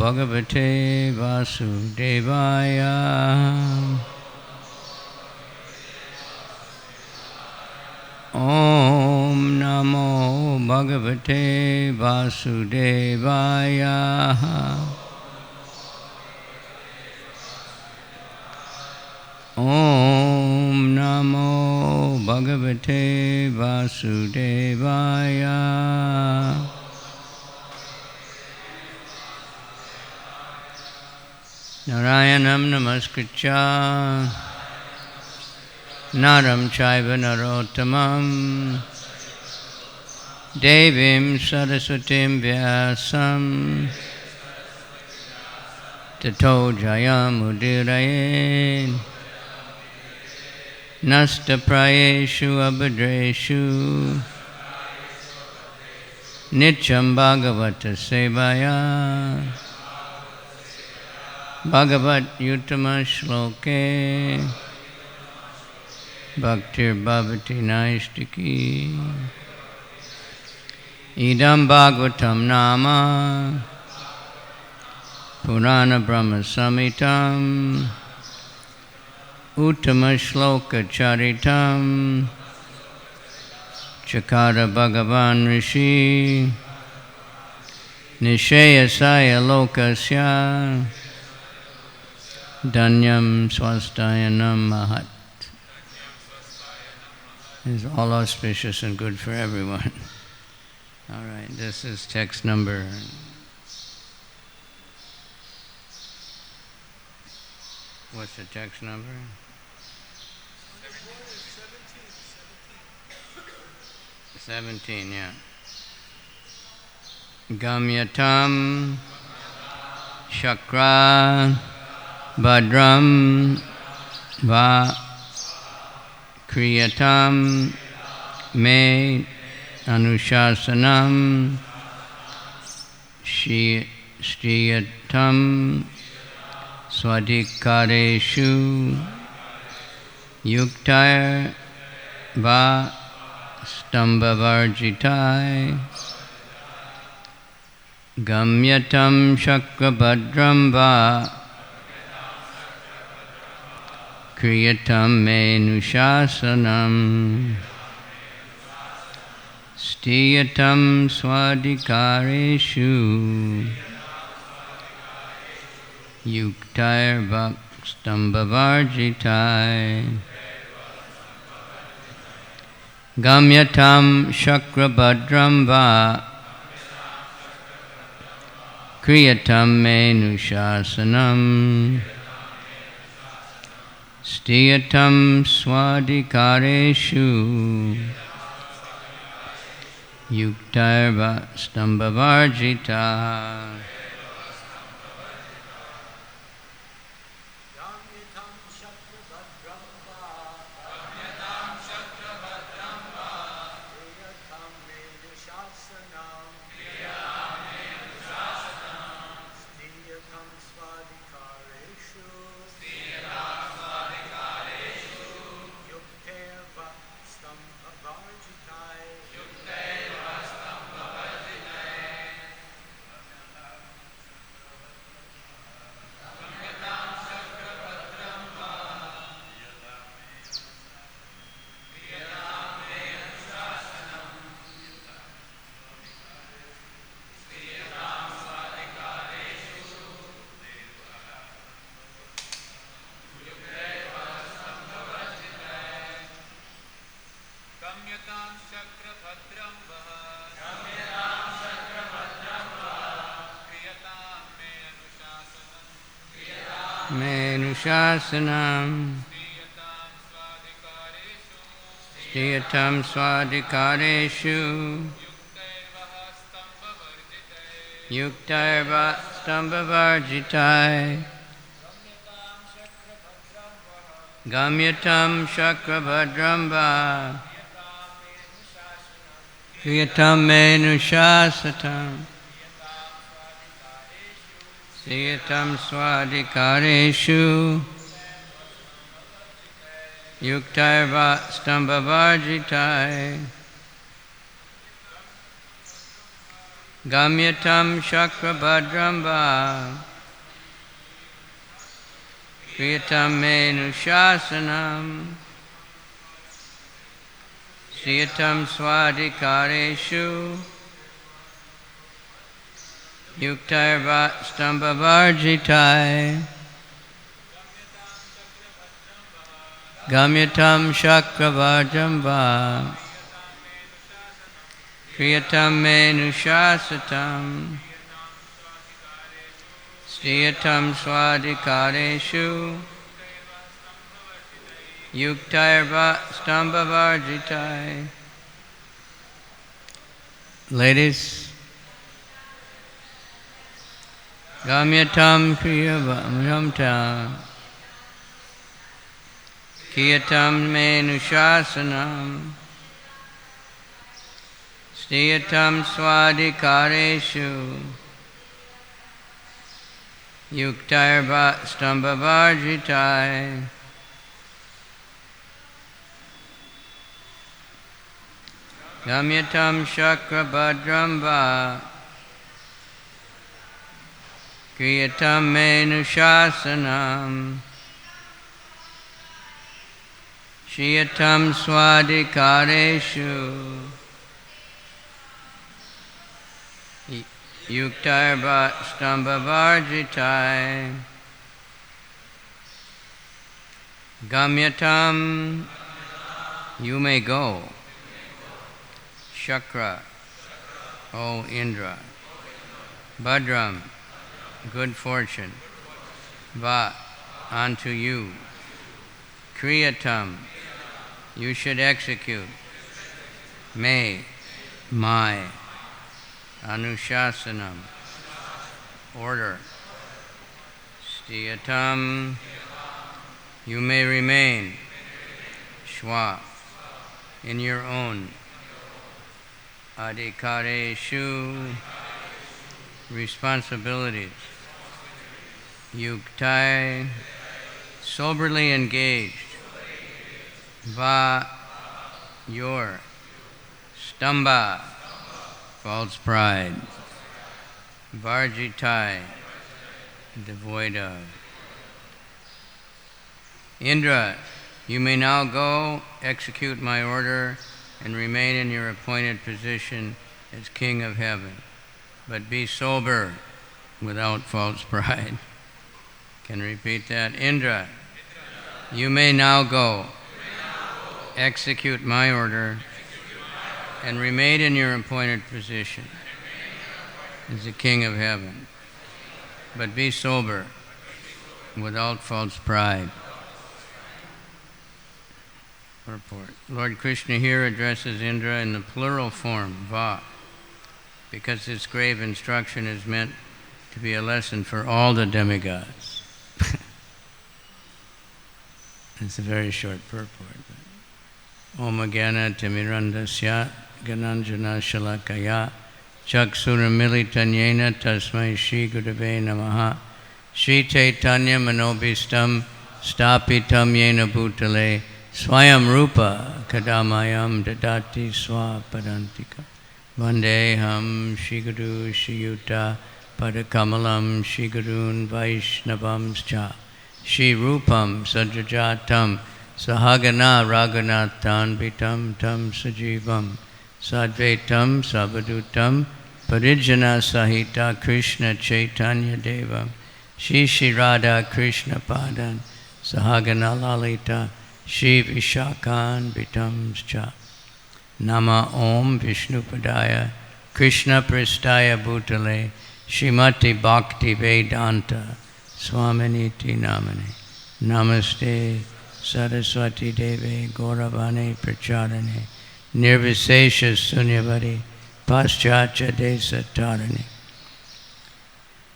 Bhagavate Vasudevaya. Om Namo Bhagavate Vasudevaya. Om Namo Bhagavate Vasudevaya. Narayanam Namaskritya Naram Chaiva Narottamam Devim Saraswatim Vyasam Tato Jayam Udiraye Nasta Prayeshu Abhadreshu Nityam Bhagavata Sevaya Bhagavat Yuttama Shloke Bhaktir Bhavati Naistiki Idam Bhagavatam Nama Purana Brahma Samitam Uttama Shloka Charitam Chakara Bhagavan Rishi Nishayasaya Lokasya Dhanyam Swastayanam Mahat. It's all auspicious and good for everyone. All right, this is text number. What's the text number? 17, yeah. Gamyatam Shakra Bhadram Va Kriyatam Me Anushasanam Shriyatam Swadhikareshu Yuktair Va Stambhavarjitai Gamyatam Shakrabhadram Va Kriyatam Me Nushasanam Stiyatam Swadhikareshu Yuktair Stambhavarjitai Gamyatam Shakrabhadram Va Kriyatam Me Nushasanam Stiyatam Swadhikareshu Yuktair Stambhavarjita. Shasanam Stiyatam Swadhikareshu Yuktairva Stambhavarjitai Gamyatam Shakrabhadram Va Kriyatam Me Nushasatam Stiyatam Swadhikareshu Yuktairva Stambhavarjitai Gamyatam Shakrabhadram Va Kriyatam Menushasanam Sriyatam Swadhikareshu Yuktairva Stambhavarjitai Gamyatam Shakrabhadram Va Kriyatam Menushasatam Sriyatam Swadhikareshu Yuktairva Stambhavarjitai. Ladies, Gamyatam Kriyavamyamta Kiyatam Menushasanam Sriyatam Swadhikareshu Yuktairva Stambhavarjitai. Gamyatam Shakrabhadram Va Kriyatam Menushasanam Shriyatam Swadhikareshu Yuktairva Stambhavarjitai. Gamyatam, you may go. Shakra, O Indra. Bhadram, good fortune. Va, unto you. Kriyatam, you should execute. May, my. Anushasanam, order. Stiyatam, you may remain. Shwa, in your own. Adhikareshu, responsibilities. Yuktai, soberly engaged. Va, your. Stamba, false pride. Varjitai, devoid of. Indra, you may now go, execute my order, and remain in your appointed position as king of heaven. But be sober, without false pride. Can repeat that. Indra, you may now go, execute my order, and remain in your appointed position as the king of heaven. But be sober, without false pride. Purport. Lord Krishna here addresses Indra in the plural form, Va, because this grave instruction is meant to be a lesson for all the demigods. It's a very short purport. Om Agana Timirandasya Gananjana Shalakaya Chakshura Militanyena Tasmai Shri Gurave Namaha Shri Chaitanya Manobhistam Stapitam Yena Bhutale Swayam Rupa Kadamayam Dadati Swapadantika Vandeham Shri Guru Shri Yuta Padakamalam Shri Gurun Vaishnavamscha Shri Rupam Sadrajatam Sahagana Raghunathan Vitam Tam Sajivam Sadvaitam Savadutam Parijana Sahita Krishna Chaitanya Devam Shri Shri Radha Krishna Padan Sahagana Lalita Shri Vishakan Vitamscha Nama Om Vishnupadaya Krishna Pristaya Bhutale Shrimati Bhakti Vedanta Swaminiti Namane Namaste Saraswati Deve Gauravane Pracharane Nirvisesha Sunyavadi Paschatya Desa Tarani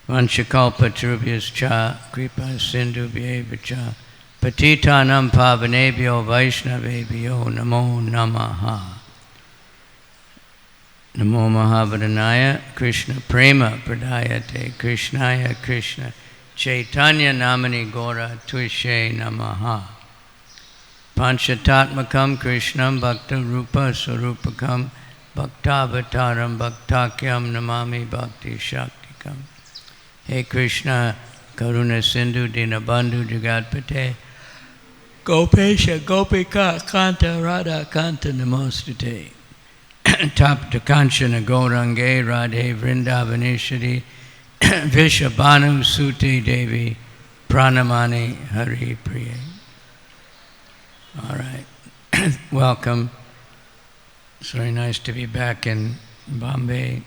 Vanchakalpatrubhyascha Kripa Sindhubhyevacha Patitanam Pavanebhyo Vaishnavebhyo Namo Namaha. Namo Mahavadhanaya Krishna Prema Pradayate Krishnaya Krishna Chaitanya Namani Gora Tuishe Namaha. Panchatatmakam Krishnam Bhakta Rupa Sarupakam Bhaktavataram Bhaktakyam Namami Bhakti Shaktikam. Hey Krishna, Karuna Sindhu Dinabandhu Jagatpate, Gopesha Gopika Kanta Radha Kanta Namostate. Tapta Kanchana Gaurange Radhe Vrindavaneshwari Vishabhanu Sute Devi Pranamani Hari Priya. All right. Welcome. It's very nice to be back in Bombay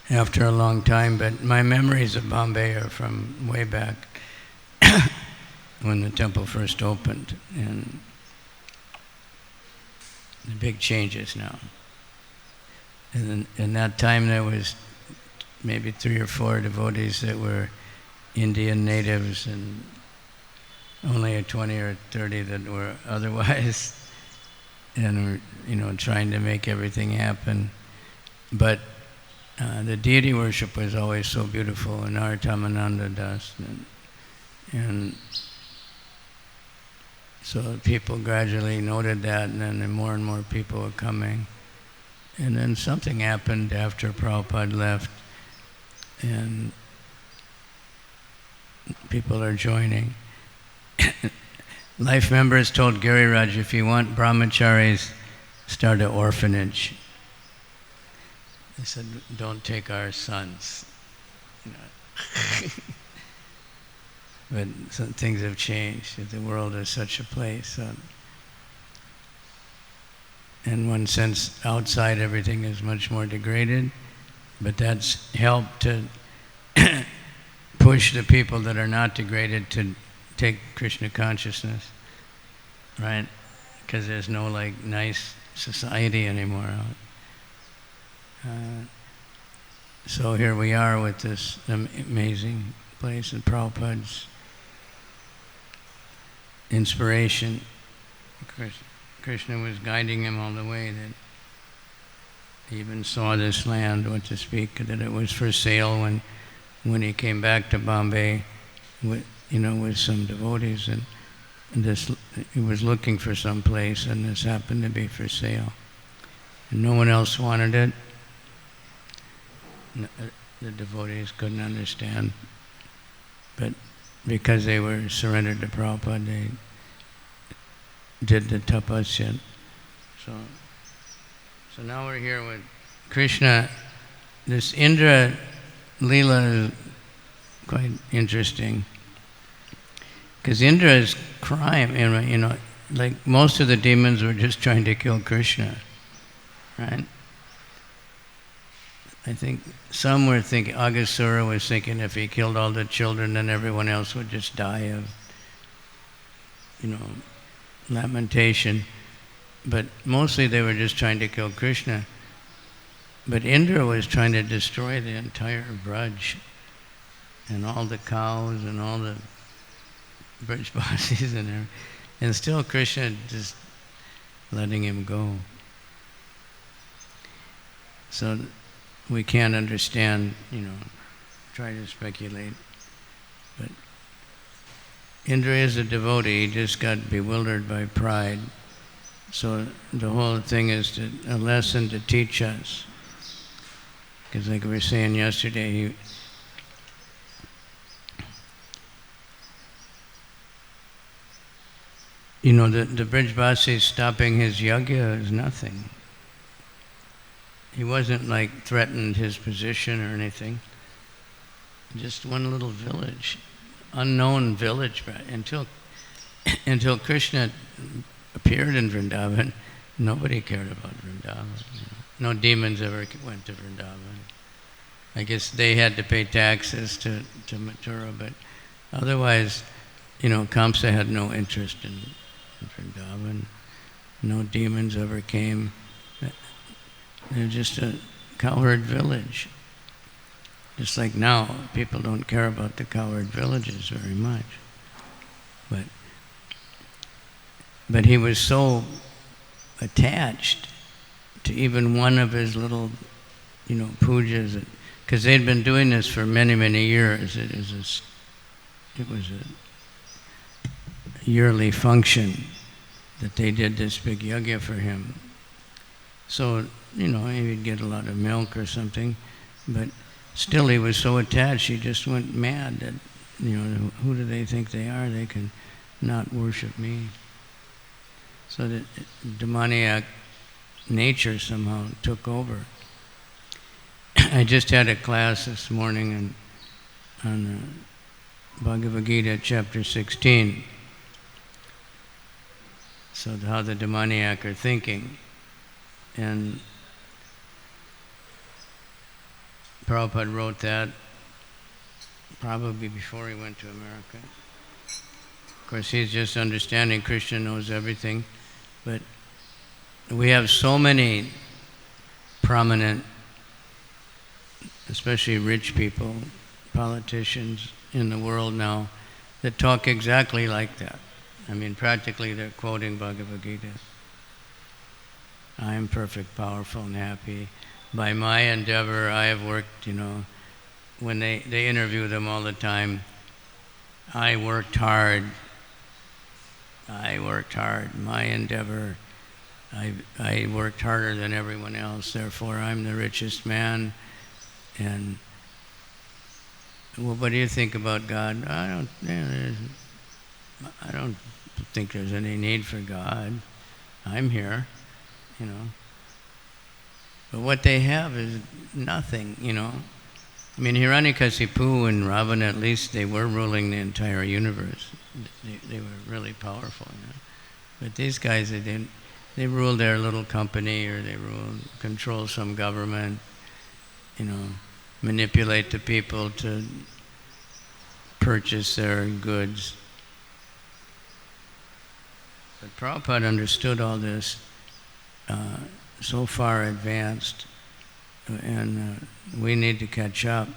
after a long time, but my memories of Bombay are from way back when the temple first opened, and the big changes now. And in that time there was maybe 3 or 4 devotees that were Indian natives, and only a 20 or 30 that were otherwise, and were, trying to make everything happen. But the deity worship was always so beautiful in Artamananda Das, and so people gradually noted that, and then more and more people were coming. And then something happened after Prabhupada left, and people are joining. Life members told Giriraj, if you want brahmacharis, start an orphanage. They said, don't take our sons. But some things have changed. The world is such a place. In one sense, outside everything is much more degraded, but that's helped to push the people that are not degraded to take Krishna consciousness, right? Because there's no nice society anymore. So here we are with this amazing place, and Prabhupada's inspiration. Krishna was guiding him all the way, that he even saw this land, what to speak, that it was for sale when he came back to Bombay with some devotees, and he was looking for some place, and this happened to be for sale. And no one else wanted it. The devotees couldn't understand, but because they were surrendered to Prabhupada, they did the tapasya. So now we're here with Krishna. This Indra Leela is quite interesting, because Indra's crime, like most of the demons were just trying to kill Krishna, right? I think some were thinking, Aghasura was thinking if he killed all the children, then everyone else would just die of, lamentation. But mostly they were just trying to kill Krishna. But Indra was trying to destroy the entire Braj, and all the cows and all the Brajbasis and everything. And still Krishna just letting him go. So we can't understand, try to speculate. But Indra is a devotee, he just got bewildered by pride. So the whole thing is a lesson to teach us. Because like we were saying yesterday, the Brajbasi stopping his yajna is nothing. He wasn't threatened his position or anything. Just one little village, unknown village, until Krishna appeared in Vrindavan. Nobody cared about Vrindavan. No demons ever went to Vrindavan. I guess they had to pay taxes to Mathura, but otherwise, Kamsa had no interest in Vrindavan. No demons ever came. They're just a cowherd village. Just like now, people don't care about the cowherd villages very much. But he was so attached to even one of his little, pujas, because they'd been doing this for many, many years. It was a yearly function that they did this big yajna for him. So, he would get a lot of milk or something, but still he was so attached, he just went mad that, who do they think they are? They can not worship me. So the demoniac nature somehow took over. I just had a class this morning on Bhagavad Gita chapter 16. So how the demoniac are thinking. And Prabhupada wrote that probably before he went to America. Of course, he's just understanding Krishna knows everything, but we have so many prominent, especially rich people, politicians in the world now that talk exactly like that. I mean, practically they're quoting Bhagavad Gita. I am perfect, powerful, and happy. By my endeavor, I have worked, when they interview them all the time, I worked hard. My endeavor, I worked harder than everyone else, therefore I'm the richest man. And, well, what do you think about God? I don't think there's any need for God. I'm here, But what they have is nothing, I mean, Hiranyakasipu and Ravana, at least they were ruling the entire universe. They were really powerful, But these guys, they ruled their little company, or they control some government, manipulate the people to purchase their goods. But Prabhupada understood all this, so far advanced, and we need to catch up.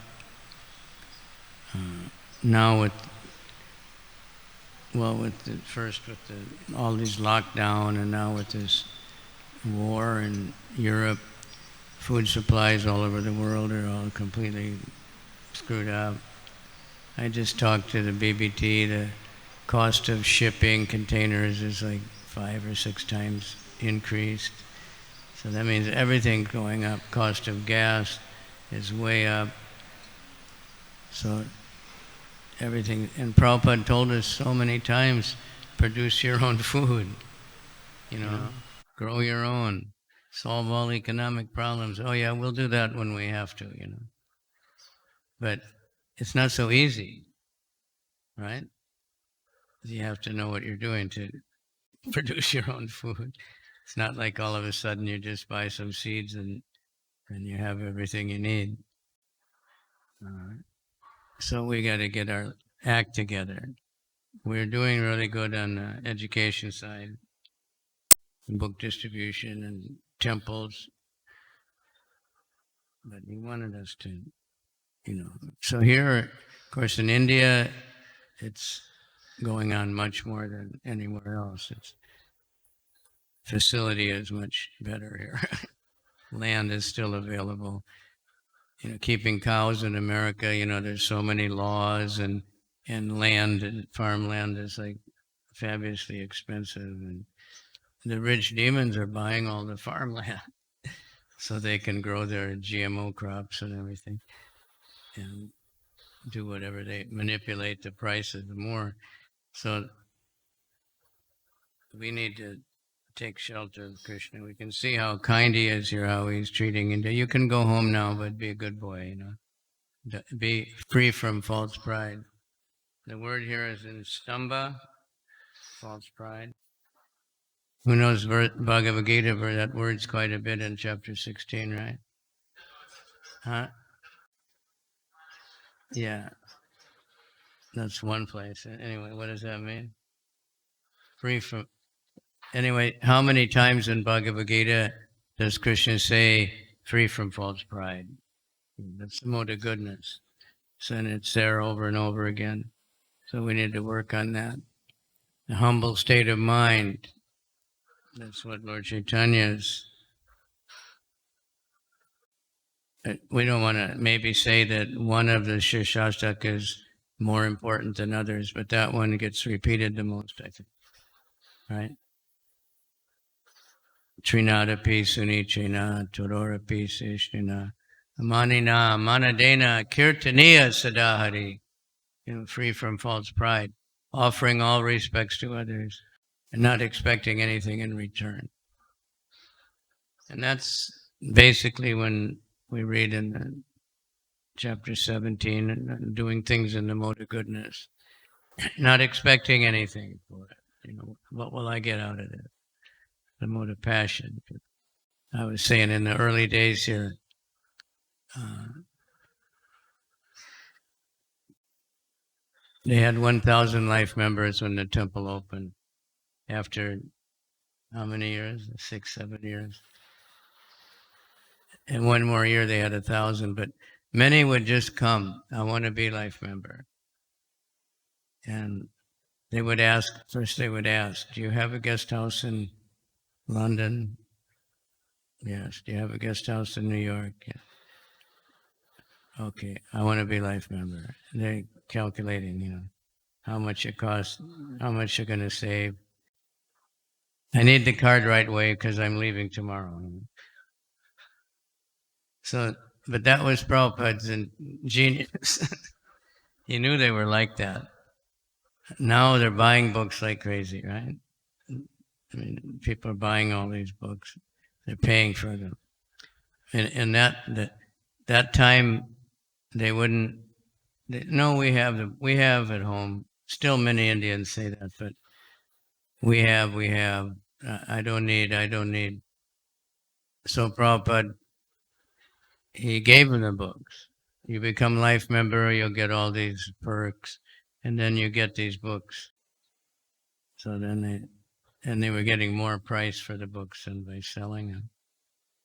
Now with all these lockdown, and now with this war in Europe, food supplies all over the world are all completely screwed up. I just talked to the BBT, the cost of shipping containers is like 5 or 6 times increased. So that means everything's going up. Cost of gas is way up. So everything, and Prabhupada told us so many times, produce your own food, grow your own, solve all economic problems. Oh yeah, we'll do that when we have to, But it's not so easy, right? You have to know what you're doing to produce your own food. It's not like all of a sudden you just buy some seeds and you have everything you need. So we got to get our act together. We're doing really good on the education side, book distribution and temples. But he wanted us to, So here, of course, in India, it's going on much more than anywhere else. Facility is much better here. Land is still available. Keeping cows in America, there's so many laws, and land and farmland is like fabulously expensive, and the rich demons are buying all the farmland so they can grow their GMO crops and everything and do whatever they manipulate the prices more. So we need to take shelter of Krishna. We can see how kind he is here, how he's treating India. You can go home now, but be a good boy, Be free from false pride. The word here is in stamba, false pride. Who knows Bhagavad Gita, where that word's quite a bit in chapter 16, right? Huh? Yeah, that's one place. Anyway, what does that mean? Free from... Anyway, how many times in Bhagavad Gita does Krishna say, free from false pride? That's the mode of goodness. So, and it's there over and over again. So we need to work on that. A humble state of mind. That's what Lord Chaitanya is. We don't want to maybe say that one of the Shirshastak is more important than others, but that one gets repeated the most, I think. Right? Trinadapi Sunichena Tororapi Seshnina Amanina Manadena Kirtaniya Sadahari, free from false pride, offering all respects to others and not expecting anything in return. And that's basically when we read in chapter 17, doing things in the mode of goodness, not expecting anything for it. What will I get out of it? The mode of passion. I was saying in the early days here, they had 1,000 life members when the temple opened. After how many years? 6, 7 years. And one more year they had 1,000, but many would just come. I want to be life member. And they would ask, first they would ask, do you have a guest house in London? Yes. Do you have a guest house in New York? Yes. Okay, I want to be life member. They're calculating, how much it costs, how much you're going to save. I need the card right away because I'm leaving tomorrow. So, but that was Prabhupada's genius. He knew they were like that. Now they're buying books like crazy, right? I mean, people are buying all these books. They're paying for them. And that time, they wouldn't. No, we have at home. Still, many Indians say that, but we have. I don't need. So Prabhupada, he gave them the books. You become life member, you'll get all these perks, and then you get these books. So then they were getting more price for the books than by selling them.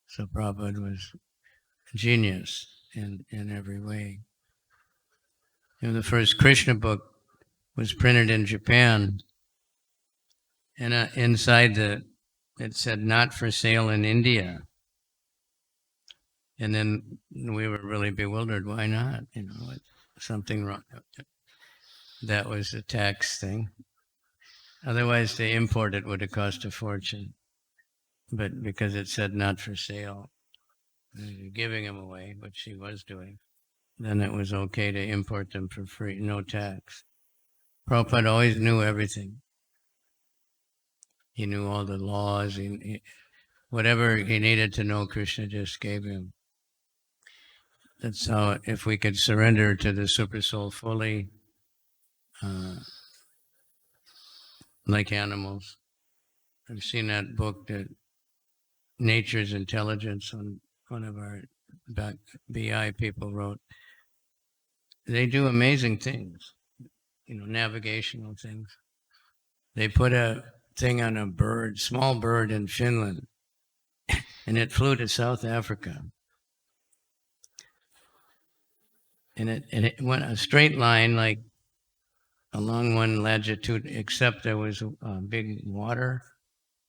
So Prabhupada was genius in every way. The first Krishna book was printed in Japan, and inside it said not for sale in India. And then we were really bewildered. Why not? Something wrong. That was a tax thing. Otherwise, to import it would have cost a fortune. But because it said not for sale, giving them away, which she was doing, then it was okay to import them for free, no tax. Prabhupada always knew everything. He knew all the laws. Whatever he needed to know, Krishna just gave him. That's how, if we could surrender to the Super Soul fully, like animals. I've seen that book, that Nature's Intelligence, on one of our BI people wrote. They do amazing things, navigational things. They put a thing on a bird, small bird in Finland, and it flew to South Africa. And it went a straight line, like along one latitude, except there was a big water,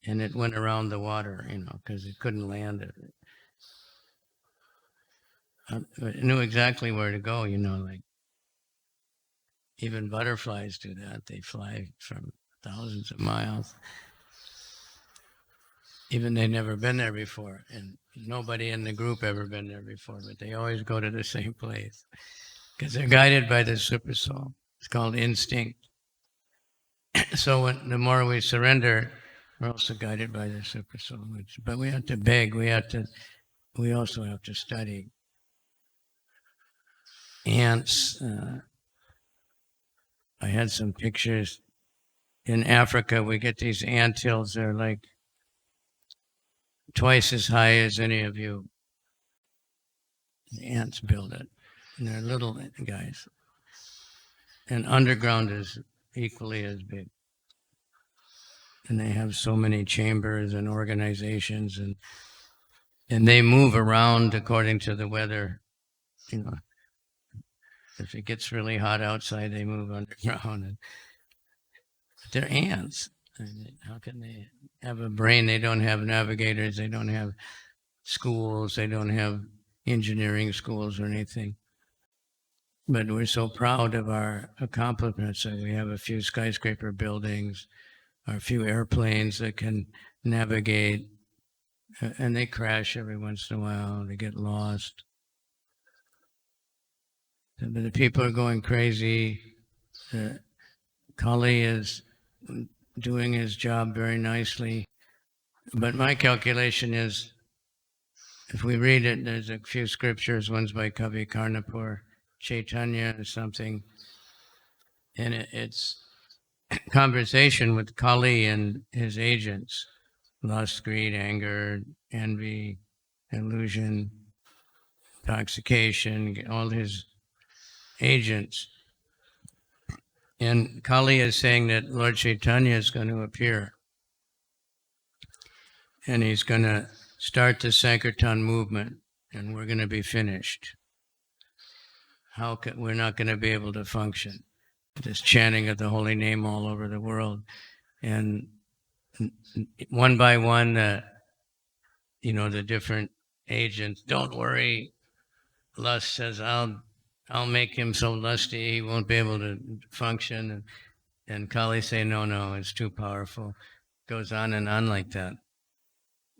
and it went around the water, because it couldn't land it. It knew exactly where to go, like even butterflies do that. They fly from thousands of miles. Even they've never been there before, and nobody in the group ever been there before, but they always go to the same place because they're guided by the Super Soul. It's called instinct. So the more we surrender, we're also guided by the Super Soul. But we have to beg. We also have to study. Ants. I had some pictures. In Africa, we get these ant hills. They're like twice as high as any of you. The ants build it. And they're little guys. And underground is equally as big. And they have so many chambers and organizations, and they move around according to the weather. If it gets really hot outside, they move underground. And they're ants. How can they have a brain? They don't have navigators. They don't have schools. They don't have engineering schools or anything. But we're so proud of our accomplishments that we have a few skyscraper buildings, or a few airplanes that can navigate and they crash every once in a while. They get lost. But the people are going crazy. Kali is doing his job very nicely. But my calculation is, if we read it, there's a few scriptures. One's by Kavichandar, Chaitanya or something, and it's conversation with Kali and his agents: lust, greed, anger, envy, illusion, intoxication, all his agents. And Kali is saying that Lord Chaitanya is going to appear, and he's going to start the Sankirtan movement, and we're going to be finished. We're not going to be able to function. This chanting of the holy name all over the world. And one by one, the different agents, don't worry. Lust says, I'll make him so lusty he won't be able to function. And Kali say, no, it's too powerful. Goes on and on like that.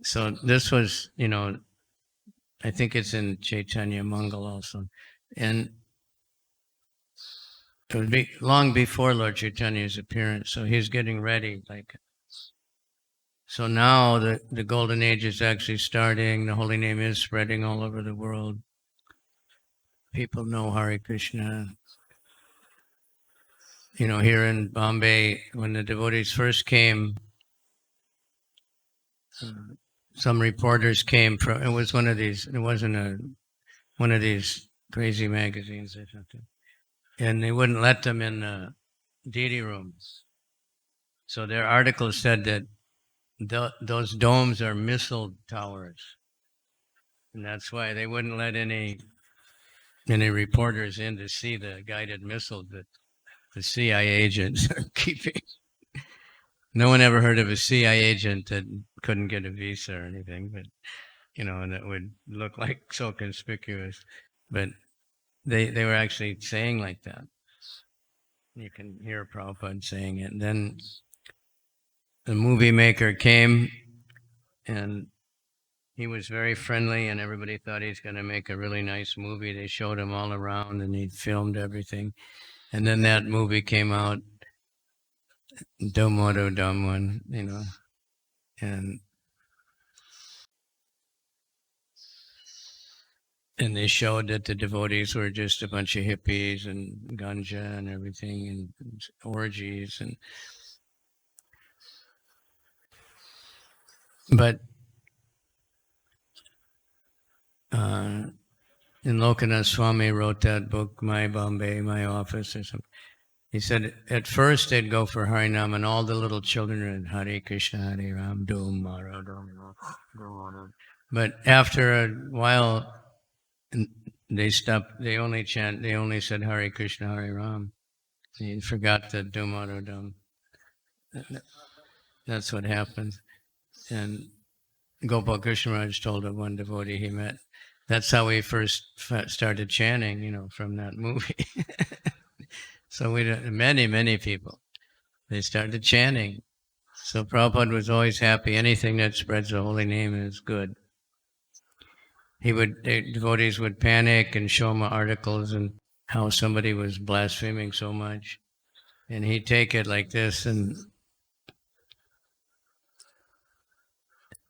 So this was, I think it's in Chaitanya Mangal also. And it would be long before Lord Chaitanya's appearance, so he's getting ready. So now the golden age is actually starting. The holy name is spreading all over the world. People know Hare Krishna. Here in Bombay, when the devotees first came, some reporters came from. It was one of these. It wasn't one of these crazy magazines or something, and they wouldn't let them in the deity rooms. So their article said that those domes are missile towers, and that's why they wouldn't let any reporters in to see the guided missiles that the CIA agents are keeping. No one ever heard of a CIA agent that couldn't get a visa or anything, but and it would look like so conspicuous. But they were actually saying like that. You can hear Prabhupada saying it. And then the movie maker came, and he was very friendly, and everybody thought he's going to make a really nice movie. They showed him all around, and he filmed everything. And then that movie came out, Domodo Dumb One, and they showed that the devotees were just a bunch of hippies and ganja and everything and orgies but in Lokanath Swami wrote that book, My Bombay, My Office or something. He said at first they'd go for Harinam, and all the little children would Hare Krishna, Hare Ram, Dum Mara, Dum. But after a while, they stopped. They only said Hare Krishna, Hare Ram. He forgot the Dum Mara, Dum. That's what happened. And Gopal Krishna Maharaj told of one devotee he met. That's how we first started chanting, from that movie. So many people, they started chanting. So Prabhupada was always happy. Anything that spreads the holy name is good. Devotees would panic and show him articles and how somebody was blaspheming so much. And he'd take it like this and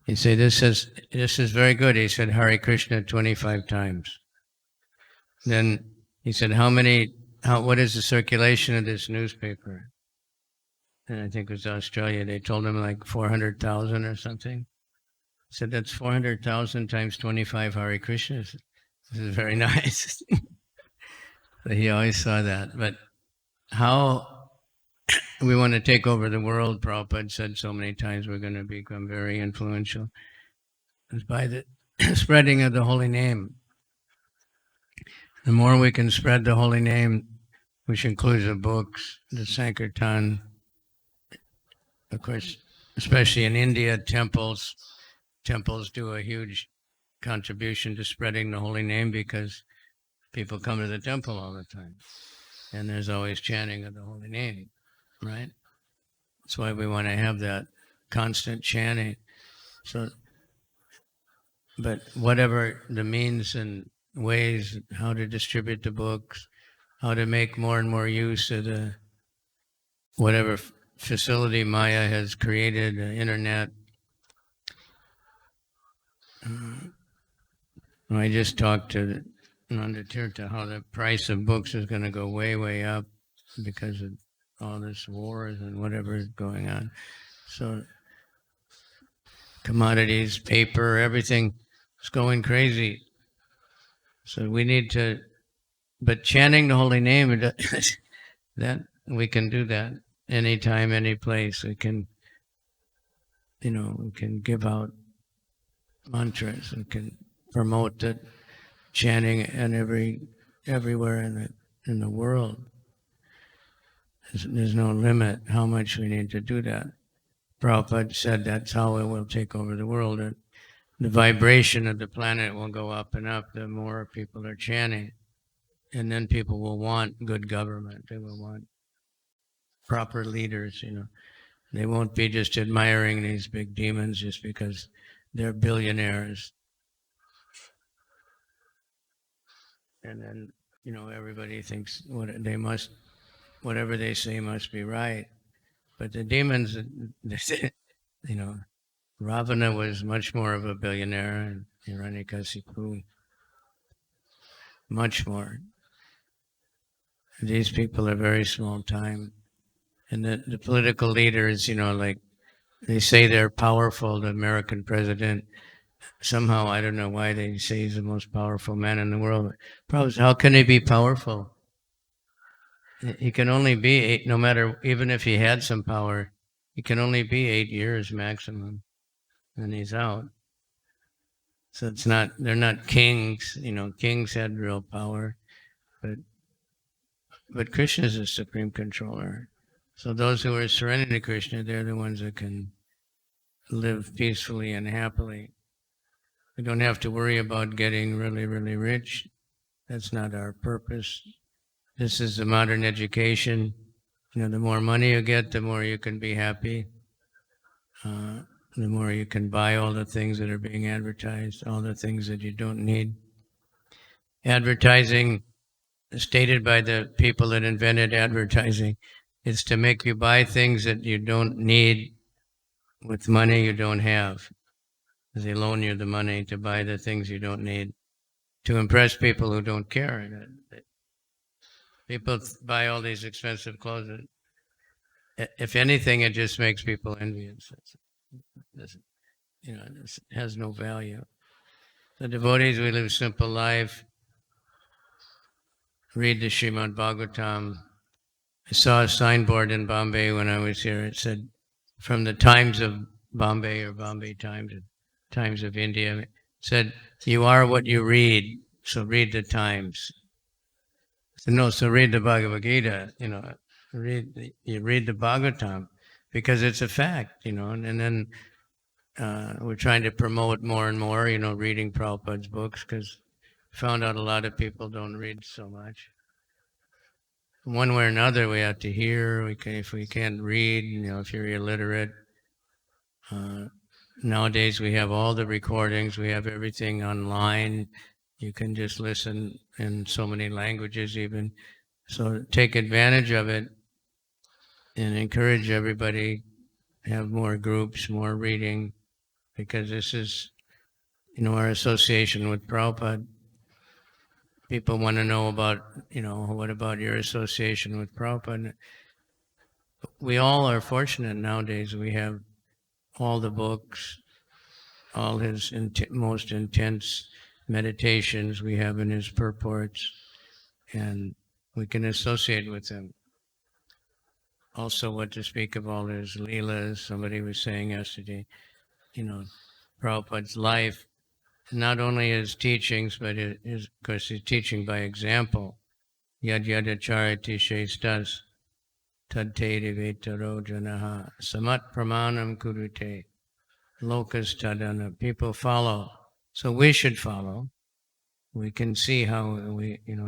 he'd say, this is very good. He said, Hare Krishna 25 times. Then he said, what is the circulation of this newspaper? And I think it was Australia. They told him like 400,000 or something. I said, that's 400,000 times 25 Hare Krishnas. This is very nice. So he always saw that. But how we want to take over the world, Prabhupada said so many times, we're going to become very influential. It's by the spreading of the holy name. The more we can spread the holy name, which includes the books, the Sankirtan, of course, especially in India, temples do a huge contribution to spreading the holy name because people come to the temple all the time. And there's always chanting of the holy name, right? That's why we want to have that constant chanting. So But whatever the means and ways, how to distribute the books, how to make more and more use of the whatever facility Maya has created, the internet. I just talked to Nanda Tirtha how the price of books is going to go way, way up because of all this wars and whatever is going on. So commodities, paper, everything is going crazy. So we need to, but chanting the holy name, that we can do that anytime, any place. We can, we can give out mantras. We can promote the chanting and everywhere in the world. There's no limit how much we need to do that. Prabhupada said that's how it will take over the world. And the vibration of the planet will go up and up the more people are chanting. And then people will want good government. They will want proper leaders, They won't be just admiring these big demons just because they're billionaires. And then, everybody thinks whatever they say must be right. But the demons, Ravana was much more of a billionaire, and Hiranyakasipu, much more. These people are very small time. And the political leaders, like they say they're powerful, the American president. Somehow, I don't know why they say he's the most powerful man in the world. Problem is, how can he be powerful? He can only be 8, no matter, even if he had some power, he can only be 8 years maximum, and he's out. So they're not kings, kings had real power, but Krishna is the supreme controller. So those who are surrendered to Krishna, they're the ones that can live peacefully and happily. We don't have to worry about getting really, really rich. That's not our purpose. This is the modern education. The more money you get, the more you can be happy. The more you can buy all the things that are being advertised, all the things that you don't need. Advertising, stated by the people that invented advertising, is to make you buy things that you don't need with money you don't have. They loan you the money to buy the things you don't need to impress people who don't care. People buy all these expensive clothes. If anything, it just makes people envious. It has no value. The devotees, we live a simple life. Read the Srimad Bhagavatam. I saw a signboard in Bombay when I was here. It said, from the Times of Bombay or Bombay Times, Times of India, it said, you are what you read, so read the Times. So read the Bhagavad Gita, you read the Bhagavatam, because it's a fact, and then we're trying to promote more and more, reading Prabhupada's books, because found out a lot of people don't read so much. One way or another, we have to hear. If we can't read, if you're illiterate. Nowadays, we have all the recordings. We have everything online. You can just listen in so many languages even. So take advantage of it and encourage everybody to have more groups, more reading, because this is, our association with Prabhupada. People want to know about, what about your association with Prabhupada? We all are fortunate nowadays. We have all the books, all his most intense meditations we have in his purports, and we can associate with him. Also, what to speak of all his leelas. Somebody was saying yesterday, Prabhupada's life, not only his teachings, but of course, he's teaching by example. Yad yadacharati shestas tadtedi vetaro janaha samat pramanam kurute lokas tadana. People follow. So we should follow. We can see how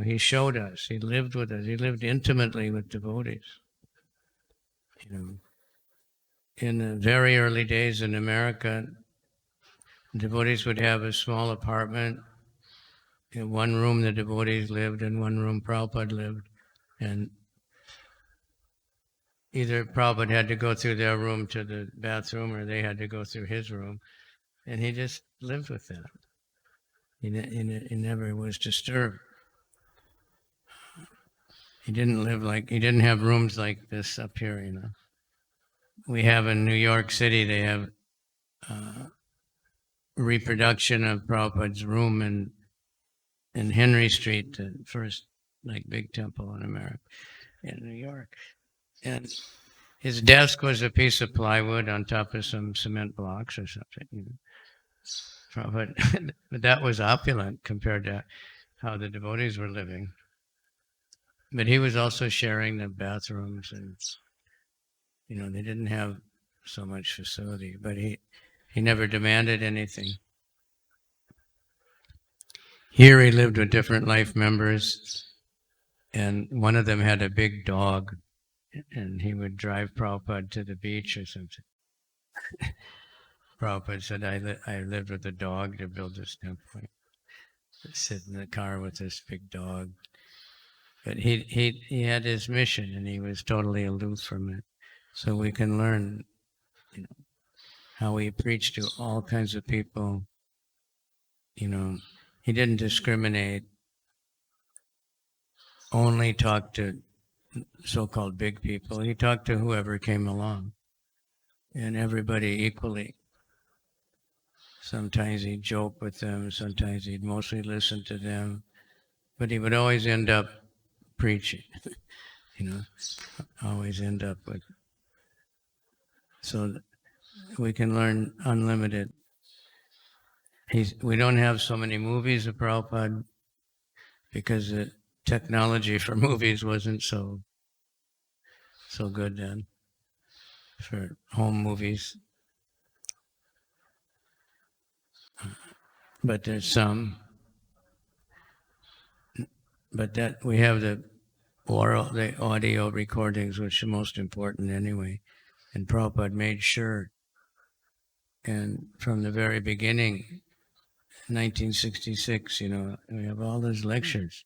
he showed us. He lived with us. He lived intimately with devotees. In the very early days in America, Devotees would have a small apartment. In one room the devotees lived, in one room Prabhupada lived. And either Prabhupada had to go through their room to the bathroom or they had to go through his room. And he just lived with them. He never was disturbed. He didn't have rooms like this up here, you know. We have in New York City, they have reproduction of Prabhupada's room in Henry Street, the first big temple in America, in New York. And his desk was a piece of plywood on top of some cement blocks or something. You know. But that was opulent compared to how the devotees were living. But he was also sharing the bathrooms, and you know, they didn't have so much facility. But he never demanded anything. Here he lived with different life members, and one of them had a big dog, and he would drive Prabhupada to the beach or something. Prabhupada said, I lived with a dog to build this temple. Sit in the car with this big dog. But he had his mission, and he was totally aloof from it. So we can learn, you know, how he preached to all kinds of people. You know, he didn't discriminate, only talked to so-called big people. He talked to whoever came along, and everybody equally. Sometimes he'd joke with them, sometimes he'd mostly listen to them, but he would always end up preaching, you know, always end up with. So we can learn unlimited. We don't have so many movies of Prabhupada because the technology for movies wasn't so good then, for home movies. But there's some. But that we have the audio recordings, which are most important anyway. And Prabhupada made sure, and from the very beginning, 1966, you know, we have all those lectures.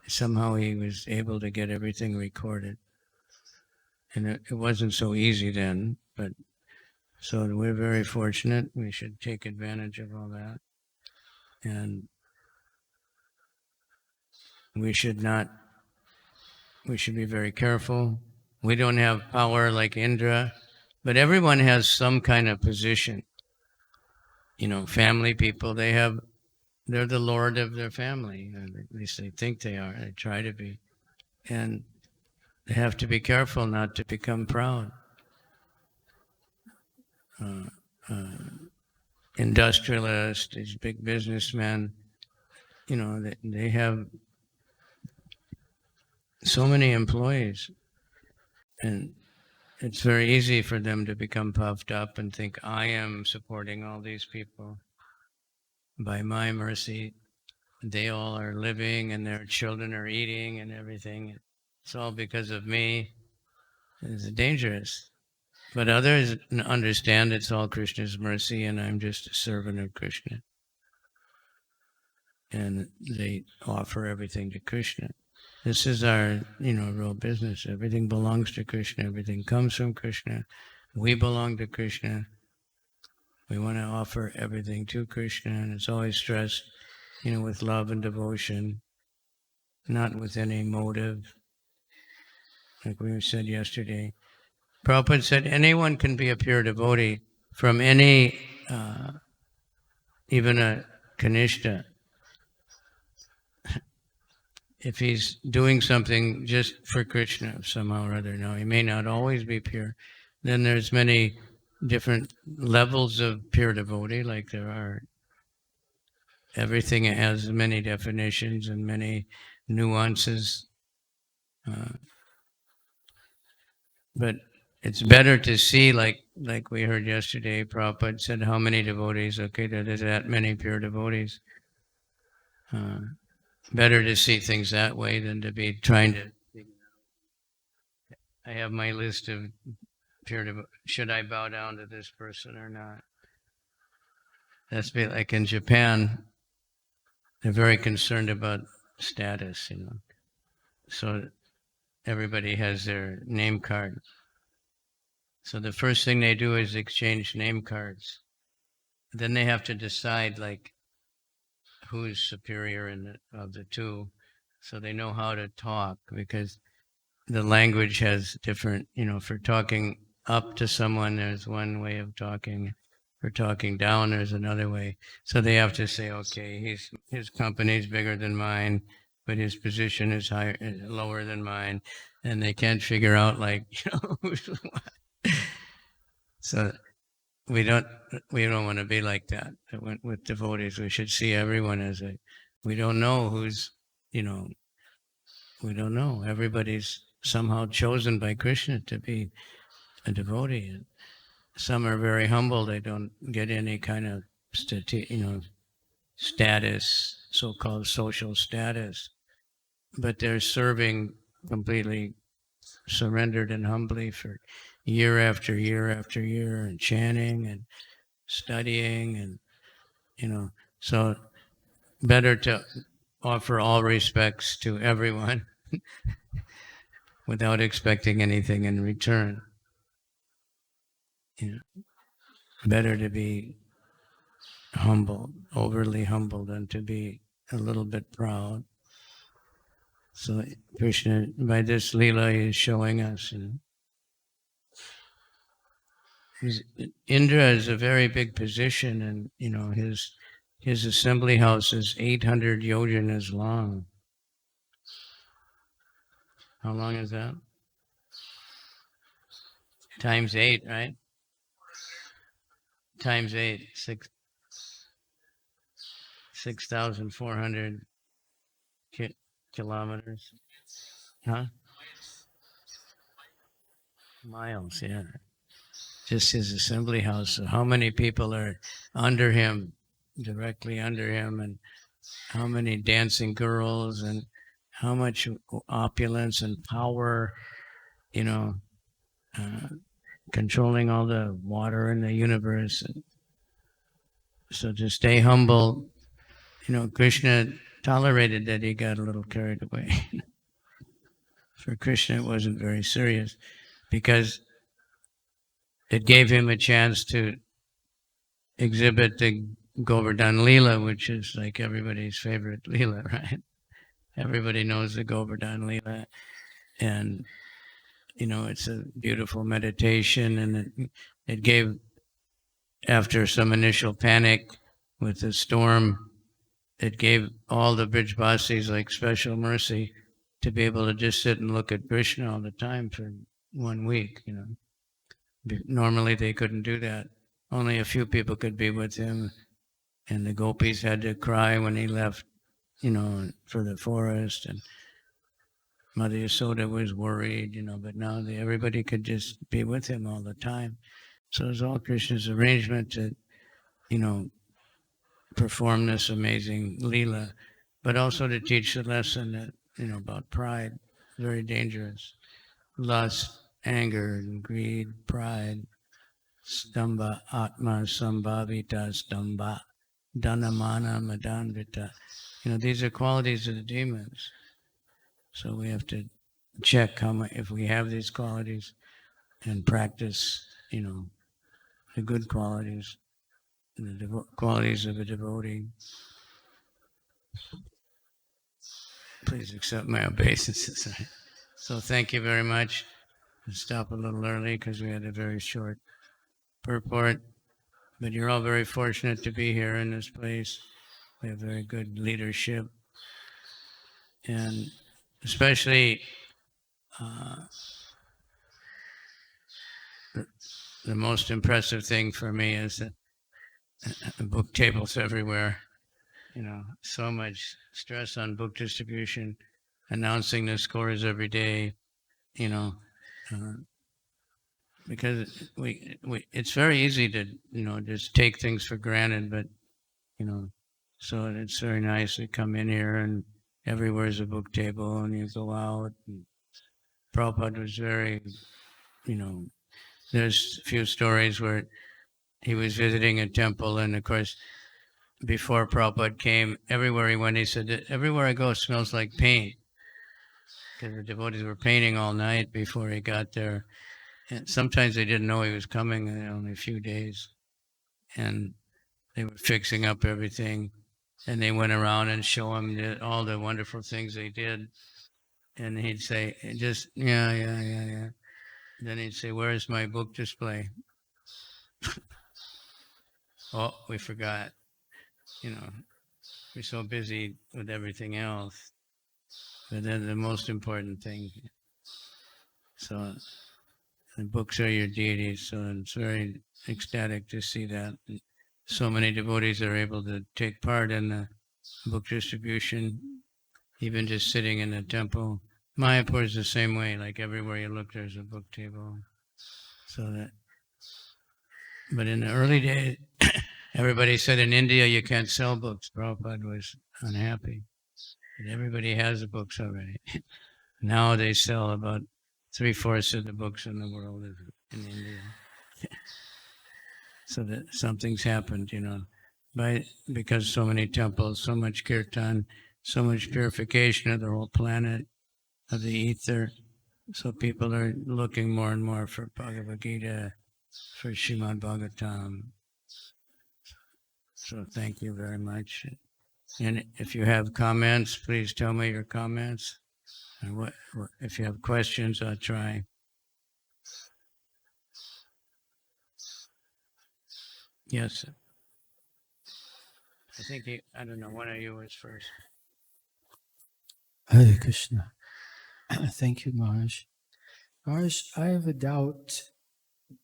Somehow he was able to get everything recorded. And it wasn't so easy then, but so we're very fortunate. We should take advantage of all that. And we should be very careful. We don't have power like Indra, but everyone has some kind of position. You know, family people, they're the lord of their family. At least they think they are. They try to be. And they have to be careful not to become proud. Industrialists, these big businessmen, you know, they have so many employees, and it's very easy for them to become puffed up and think, I am supporting all these people. By my mercy, they all are living and their children are eating and everything. It's all because of me. It's dangerous. But others understand it's all Krishna's mercy and I'm just a servant of Krishna. And they offer everything to Krishna. This is our, you know, real business. Everything belongs to Krishna. Everything comes from Krishna. We belong to Krishna. We want to offer everything to Krishna, and it's always stressed, you know, with love and devotion, not with any motive. Like we said yesterday, Prabhupada said anyone can be a pure devotee from any, even a Kanishta. If he's doing something just for Krishna somehow or other. Now, he may not always be pure. Then there's many different levels of pure devotee, like there are. Everything has many definitions and many nuances. But it's better to see, like we heard yesterday, Prabhupada said, how many devotees? Okay, there's that many pure devotees. Better to see things that way than to be trying to. I have my list of pure devotees. Should I bow down to this person or not? That's like in Japan, they're very concerned about status, So everybody has their name card. So the first thing they do is exchange name cards. Then they have to decide like who's superior of the two, so they know how to talk, because the language has different, for talking up to someone, there's one way of talking. For talking down, there's another way. So they have to say, okay, his company's bigger than mine, but his position is higher, lower than mine, and they can't figure out like, who's what. So we don't we don't want to be like that. With devotees, we should see everyone as we don't know who's, you know, we don't know. Everybody's somehow chosen by Krishna to be a devotee. Some are very humble. They don't get any kind of status, so-called social status, but they're serving completely surrendered and humbly for year after year after year, and chanting and studying, and so better to offer all respects to everyone without expecting anything in return. Better to be humble, overly humble, than to be a little bit proud. So Krishna, by this Leela, is showing us. Indra is a very big position, and his assembly house is 800 yojanas long. How long is that? Times 8, right? Times 8, 6,400 kilometers. Huh? Miles, yeah. Just his assembly house. So how many people are under him, directly under him, and how many dancing girls, and how much opulence and power, controlling all the water in the universe. So to stay humble, Krishna tolerated that he got a little carried away. For Krishna, it wasn't very serious, because it gave him a chance to exhibit the Govardhan Leela, which is like everybody's favorite Leela, right? Everybody knows the Govardhan Leela, and it's a beautiful meditation, and it gave, after some initial panic with the storm, it gave all the Brijbasis like special mercy to be able to just sit and look at Krishna all the time for 1 week. Normally they couldn't do that. Only a few people could be with him, and the gopis had to cry when he left, for the forest, and Mother Yasoda was worried, but now everybody could just be with him all the time. So it was all Krishna's arrangement to, perform this amazing Leela, but also to teach the lesson that, about pride, very dangerous. Lust, anger, and greed, pride, stamba, atma, sambhavita, stamba, dhanamana, madanvita. These are qualities of the demons. So we have to check if we have these qualities, and practice, the good qualities, the qualities of a devotee. Please accept my obeisances. So thank you very much. I'll stop a little early because we had a very short purport, but you're all very fortunate to be here in this place. We have very good leadership, and especially the most impressive thing for me is that book tables everywhere. So much stress on book distribution, announcing the scores every day, because it's very easy to, just take things for granted, but, so it's very nice to come in here and everywhere's a book table, and you go out. And Prabhupada was very, there's a few stories where he was visiting a temple, and of course before Prabhupada came, everywhere he went, he said, everywhere I go, it smells like paint. Because the devotees were painting all night before he got there. And sometimes they didn't know he was coming, only a few days. And they were fixing up everything. And they went around and show him all the wonderful things they did. And he'd say, just, yeah. Then he'd say, where's my book display? Oh, we forgot. We're so busy with everything else. But then the most important thing. So the books are your deities. So it's very ecstatic to see that. And so many devotees are able to take part in the book distribution, even just sitting in the temple. Mayapur is the same way. Like everywhere you look, there's a book table. But in the early days, everybody said in India you can't sell books. Prabhupada was unhappy. But everybody has the books already. Now they sell about 3/4 of the books in the world in India. So that something's happened, because so many temples, so much kirtan, so much purification of the whole planet, of the ether. So people are looking more and more for Bhagavad Gita, for Srimad Bhagavatam. So thank you very much. And if you have comments, please tell me your comments. And if you have questions, I'll try. Yes. I think I don't know, one of you was first. Hare Krishna. Thank you, Maharaj. Maharaj, I have a doubt,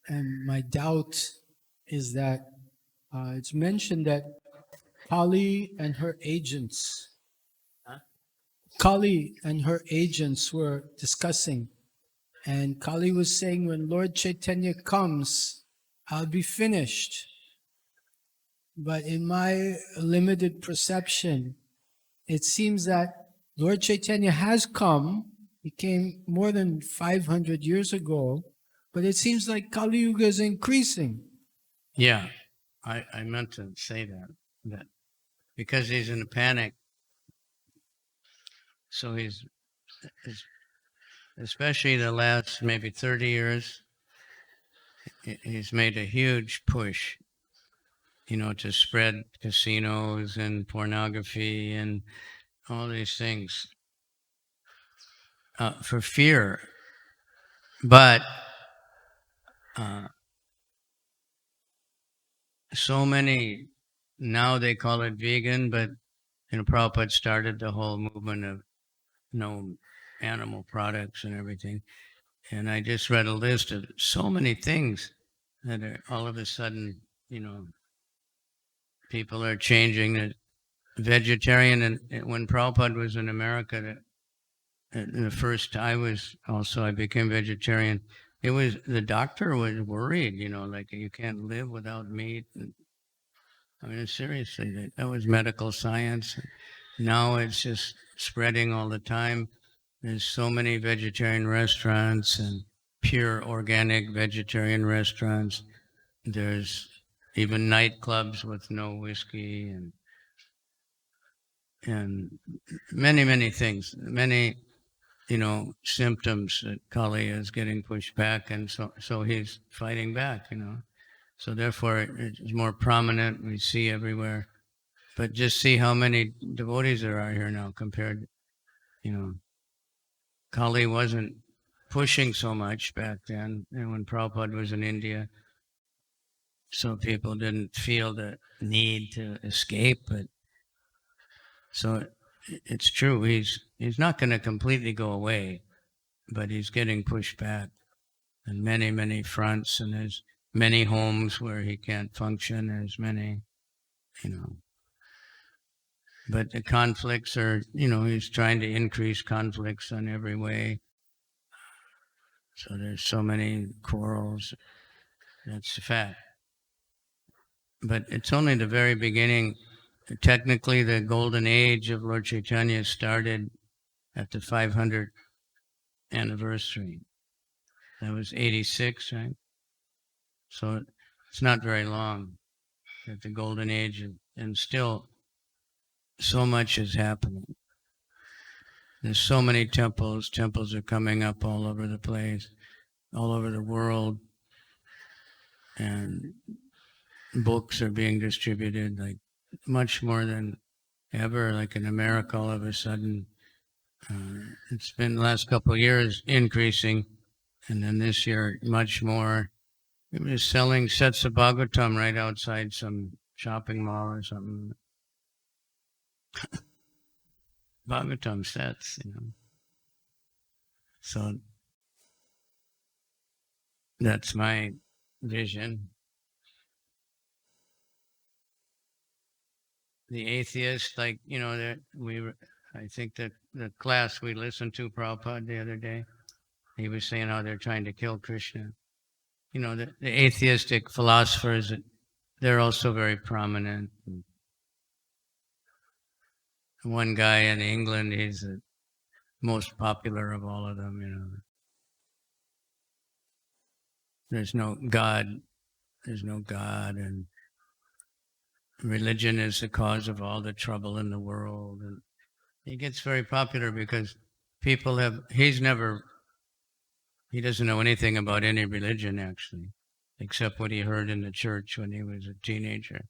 and my doubt is that it's mentioned that Kali and her agents, were discussing, and Kali was saying, when Lord Chaitanya comes, I'll be finished. But in my limited perception, it seems that Lord Chaitanya has come. He came more than 500 years ago, but it seems like Kali Yuga is increasing. Yeah, I meant to say that because he's in a panic. So he's especially the last maybe 30 years, he's made a huge push, to spread casinos and pornography and all these things for fear. But so many, now they call it vegan, but Prabhupada started the whole movement of no animal products and everything. And I just read a list of so many things that are all of a sudden, people are changing. The vegetarian, and when Prabhupada was in America, the first I became vegetarian. It was, the doctor was worried, like you can't live without meat. And, I mean, seriously, that was medical science. Now it's just spreading all the time. There's so many vegetarian restaurants and pure organic vegetarian restaurants. There's even nightclubs with no whiskey and many things, many symptoms that Kali is getting pushed back, and so he's fighting back. So therefore it's more prominent. We see everywhere, but just see how many devotees there are here now compared. Kali wasn't pushing so much back then, and when Prabhupada was in India, so people didn't feel the need to escape. But so it's true. He's not going to completely go away, but he's getting pushed back on many fronts, and there's many homes where he can't function. There's many, but the conflicts are, he's trying to increase conflicts in every way. So there's so many quarrels. That's a fact. But it's only the very beginning. Technically, the golden age of Lord Chaitanya started at the 500th anniversary. That was 86, right? So it's not very long that the golden age and still so much is happening. There's so many temples. Temples are coming up all over the place, all over the world, and books are being distributed like much more than ever. Like in America, all of a sudden, it's been the last couple of years increasing, and then this year much more. It was selling sets of Bhagavatam right outside some shopping mall or something. Bhagavatam sets, So that's my vision. The atheist, I think that the class we listened to, Prabhupada, the other day, he was saying how they're trying to kill Krishna. The atheistic philosophers, they're also very prominent. One guy in England, he's the most popular of all of them, There's no God, and religion is the cause of all the trouble in the world. And he gets very popular because he doesn't know anything about any religion actually, except what he heard in the church when he was a teenager.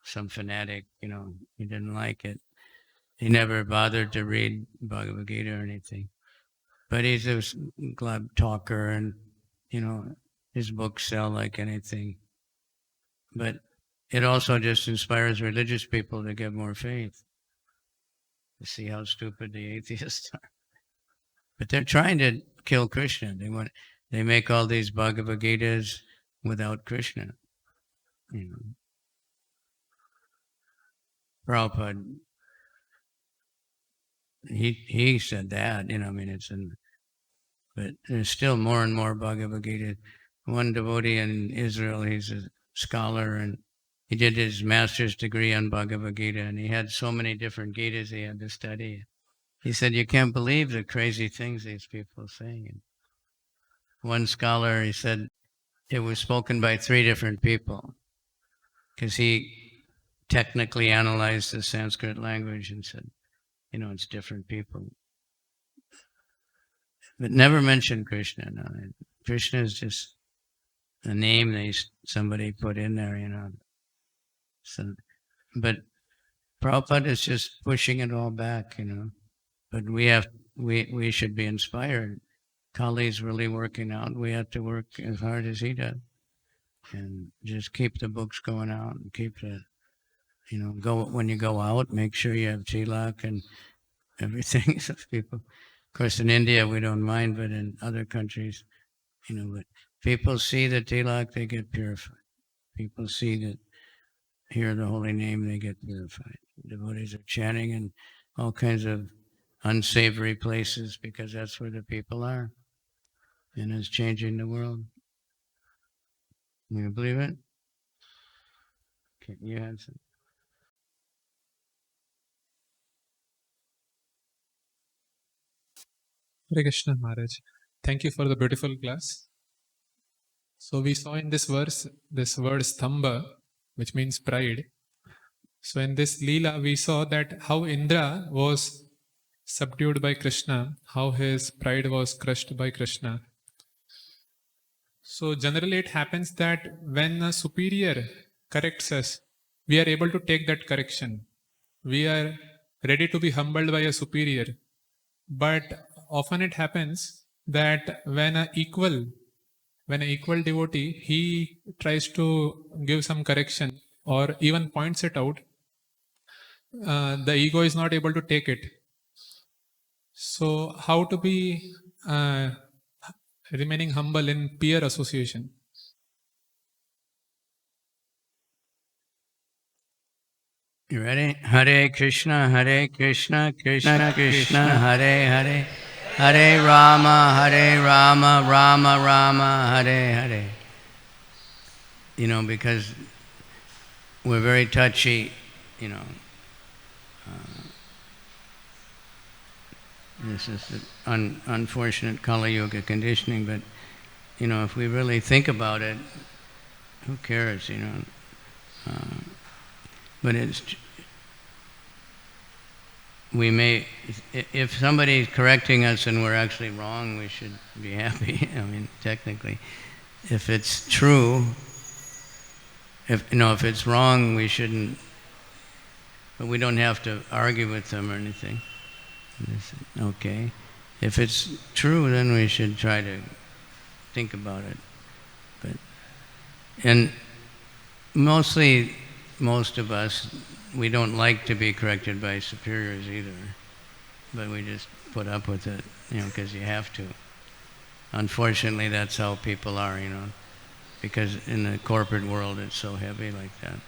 Some fanatic, he didn't like it. He never bothered to read Bhagavad Gita or anything. But he's a glib talker, and, his books sell like anything. But it also just inspires religious people to get more faith, to see how stupid the atheists are. But they're trying to kill Krishna. They make all these Bhagavad Gitas without Krishna. Prabhupada, he said that, but there's still more and more Bhagavad Gita. One devotee in Israel, he's a scholar, and he did his master's degree on Bhagavad Gita, and he had so many different Gitas he had to study. He said, you can't believe the crazy things these people say. And one scholar, he said, it was spoken by 3 different people, because he technically analyzed the Sanskrit language and said, it's different people. But never mentioned Krishna. No. Krishna is just a name somebody put in there, So, but Prabhupada is just pushing it all back, But we should be inspired. Kali's really working out. We have to work as hard as he does, and just keep the books going out, and keep go when you go out. Make sure you have tilak and everything. So people, of course, in India we don't mind, but in other countries, but people see the tilak, they get purified. People see that, hear the holy name, they get purified. Devotees are chanting in all kinds of unsavory places because that's where the people are, and it's changing the world. You believe it? Okay, you answer. Hare Krishna, Maharaj. Thank you for the beautiful class. So we saw in this verse, this word stamba, which means pride. So in this Leela, we saw that how Indra was subdued by Krishna, how his pride was crushed by Krishna. So generally it happens that when a superior corrects us, we are able to take that correction. We are ready to be humbled by a superior. But often it happens that when an equal devotee, he tries to give some correction or even points it out, the ego is not able to take it. So how to be remaining humble in peer association? You ready? Hare Krishna, Krishna Krishna, Hare Hare. Hare Rama, Rama Rama, Hare Hare. Because we're very touchy, this is the unfortunate Kali Yuga conditioning, but, if we really think about it, who cares, But we may, if somebody's correcting us and we're actually wrong, we should be happy. I mean, technically. If it's true, if it's wrong, we shouldn't, but we don't have to argue with them or anything. Okay. If it's true, then we should try to think about it. And mostly, most of us, we don't like to be corrected by superiors either, but we just put up with it, because you have to. Unfortunately, that's how people are, because in the corporate world it's so heavy like that,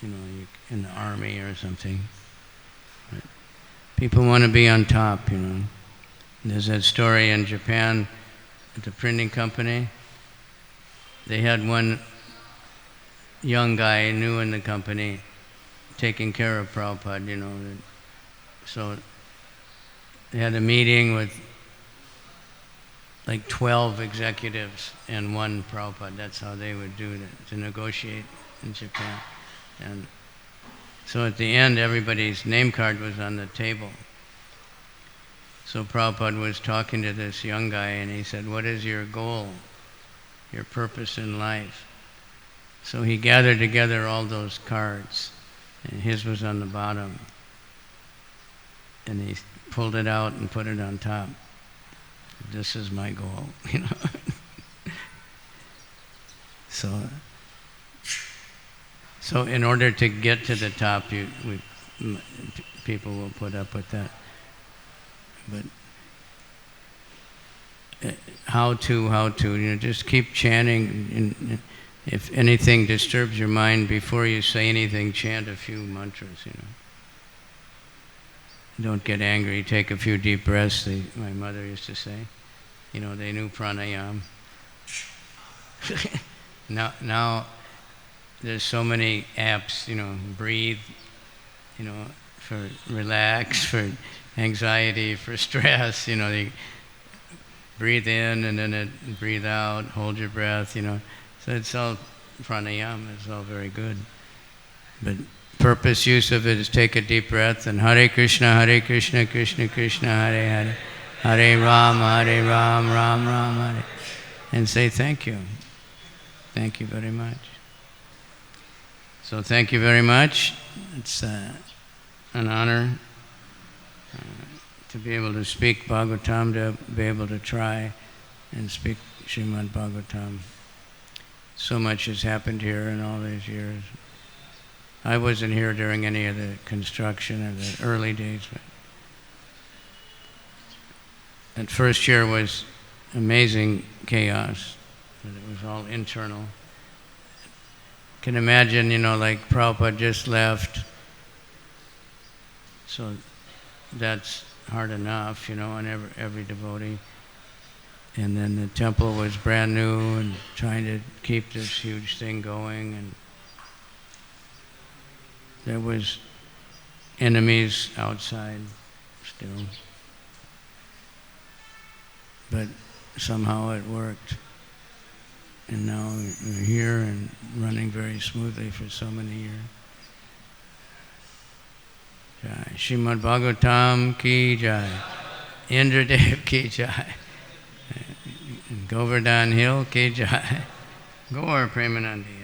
in the army or something. But people want to be on top, There's that story in Japan at the printing company. They had one young guy new in the company taking care of Prabhupada, So they had a meeting with like 12 executives and one Prabhupada. That's how they would do it, to negotiate in Japan. And so at the end, everybody's name card was on the table. So Prabhupada was talking to this young guy and he said, "What is your goal, your purpose in life?" So he gathered together all those cards, and his was on the bottom. And he pulled it out and put it on top. "This is my goal," So in order to get to the top, people will put up with that. But how to, just keep chanting. And if anything disturbs your mind, before you say anything, chant a few mantras, Don't get angry, take a few deep breaths, my mother used to say. They knew pranayama. Now there's so many apps, breathe, for relax, for anxiety, for stress, they breathe in and then breathe out, hold your breath, So it's all pranayama, it's all very good. But purpose use of it is take a deep breath and Hare Krishna, Krishna Krishna, Hare Hare, Hare Ram, Ram Ram, Hare. And say thank you. Thank you very much. So thank you very much. It's an honor to be able to speak Bhagavatam, to be able to try and speak Srimad Bhagavatam. So much has happened here in all these years. I wasn't here during any of the construction of the early days, but that first year was amazing chaos, but it was all internal. Can imagine, like Prabhupada just left, so that's hard enough, on every devotee. And then the temple was brand new and trying to keep this huge thing going, and there was enemies outside still. But somehow it worked. And now we're here and running very smoothly for so many years. Jai. Srimad Bhagavatam ki jai. Indradev ki jai. Govardhan Hill ki jai. Gaur Premanandi.